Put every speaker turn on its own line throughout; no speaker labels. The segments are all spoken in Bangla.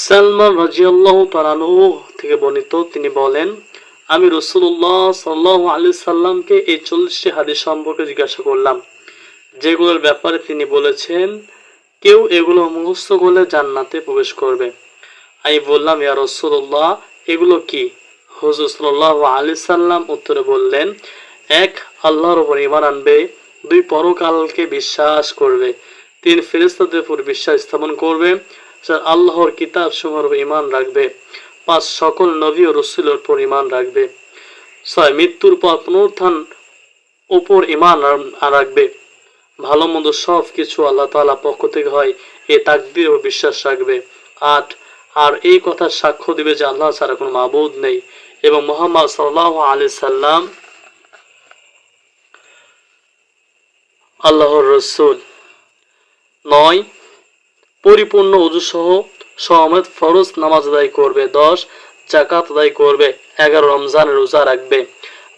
সালমান রাদিয়াল্লাহু তাআলা আনহু থেকে বর্ণিত, তিনি বলেন, আমি রাসূলুল্লাহ সাল্লাল্লাহু আলাইহি সাল্লামকে এই 40টি হাদিস সম্পর্কে জিজ্ঞাসা করলাম, যেগুলোর ব্যাপারে তিনি বলেছেন কেউ এগুলো মুখস্থ করলে জান্নাতে প্রবেশ করবে। আমি বললাম, ইয়া রাসূলুল্লাহ, এগুলো কি? হুজুর সাল্লাল্লাহু আলাইহি সাল্লাম উত্তরে বললেন, 1. আল্লাহর উপর ঈমান আনবে, 2. পরকালকে বিশ্বাস করবে, 3. ফেরেশতাদের উপর বিশ্বাস স্থাপন করবে, 4. আল্লাহর কিতাব সমূহের উপর ঈমান রাখবে, 5. সকল নবী ও রাসূলের উপর ঈমান রাখবে, 6. মৃত্যুর পর পুনরুত্থান উপর ঈমান রাখবে, ভালো মন্দ সব কিছু আল্লাহ তাআলার পক্ষ থেকে হয় এই তাকদীর ও বিশ্বাস রাখবে, 8. আর এই কথা সাক্ষ্য দিবে যে আল্লাহ ছাড়া কোনো মাবুদ নেই এবং মুহাম্মদ সাল্লাল্লাহু আলাইহি সাল্লাম আল্লাহর রাসূল। 9. পরিপূর্ণ ওযু সহ সমেত ফরজ নামাজ আদায় করবে। 10. যাকাত আদায় করবে। 11. রমজানের রোজা রাখবে।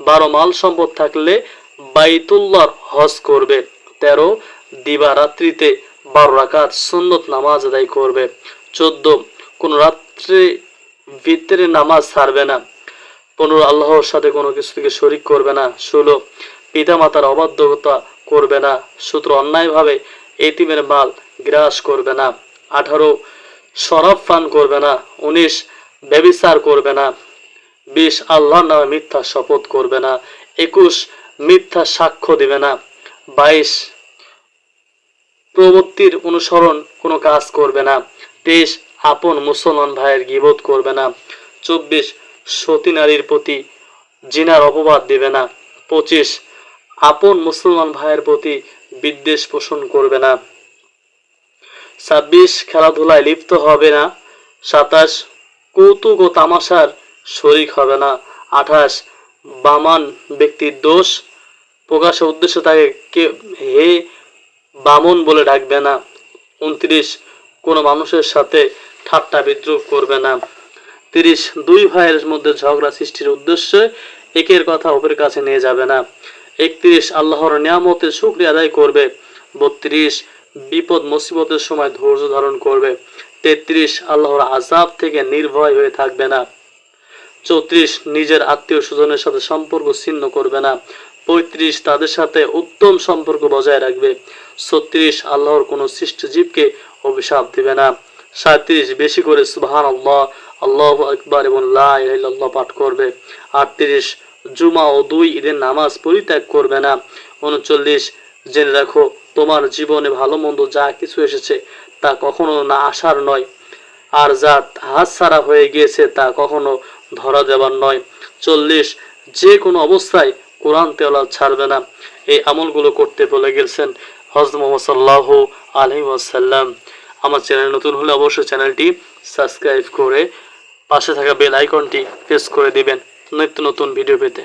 12. মাল সম্পদ থাকলে বাইতুল্লাহর হজ করবে। 13. দিবারাত্রিতে 12 রাকাত সুন্নত নামাজ আদায় করবে। 14. কোন রাত্রে ভিতরে নামাজ ছাড়বে না। 15. আল্লাহর সাথে কোনো কিছু থেকে শরীক করবে না। 16. পিতামাতার অবাধ্যতা করবে না। 17. অন্যায়ভাবে এতিমের মাল গ্রাস করবে না। 18. শরাব পান করবে না। 19. ব্যভিচার করবে না। 20. আল্লাহর নামে মিথ্যা শপথ করবে না। 21. মিথ্যা সাক্ষ্য দিবে না। 22. প্রবৃত্তির অনুসরণ কোনো কাজ করবে না। 23. আপন মুসলমান ভাইয়ের গীবত করবে না। 24. সতী নারীর প্রতি জিনার অপবাদ দিবে না। 25. আপন মুসলমান ভাইয়ের প্রতি বিদ্বেষ পোষণ করবে না। 26. খেলাধুলায় লিপ্ত হবে না। 27. কৌতুক ও তামাশার শরীক হবে না। 28. বামান ব্যক্তির দোষ প্রকাশের উদ্দেশ্য তাকে হে বামন বলে ডাকবে না। 29. কোনো মানুষের সাথে ঠাট্টা বিদ্রুপ করবে না। 30. দুই ভাইয়ের মধ্যে ঝগড়া সৃষ্টির উদ্দেশ্যে একের কথা অপরের কাছে নিয়ে যাবে না। 31. আল্লাহর নিয়ামতের শুকরিয়া আদায় করবে। 32. বিপদ মুসিবতের সময় ধৈর্য ধারণ করবে। 33. আল্লাহর আযাব থেকে নির্ভয় হয়ে থাকবে না। 34. নিজের আত্মীয় স্বজনের সাথে সম্পর্ক ছিন্ন করবে না। 35. তাদের সাথে উত্তম সম্পর্ক বজায় রাখবে। 36. আল্লাহর কোনো সৃষ্ট জীবকে অভিশাপ দিবে না। 37. বেশি করে সুবহানাল্লাহ, আল্লাহু আকবার এবং লা ইলাহা ইল্লাল্লাহ পাঠ করবে। 38. জুমা ও 2 ঈদের নামাজ পরিত্যাগ করবে না। 39. জেনে রাখো, তোমার জীবনে ভালো মন্দ যা কিছু এসেছে তা কখনো না আসার নয়, আর যা হাতছাড়া হয়ে গিয়েছে তা কখনো ধরা দেবার নয়। 40. যে কোনো অবস্থায় কোরআন তেলাওয়াত ছাড়বে না। এই আমলগুলো করতে বলে গেছেন হযরত মুহাম্মদ সাল্লাল্লাহু আলাইহি ওয়াসাল্লাম। আমার চ্যানেল নতুন হলে অবশ্যই চ্যানেলটি সাবস্ক্রাইব করে পাশে থাকা বেল আইকনটি প্রেস করে দিবেন নিত্য নতুন ভিডিও পেতে।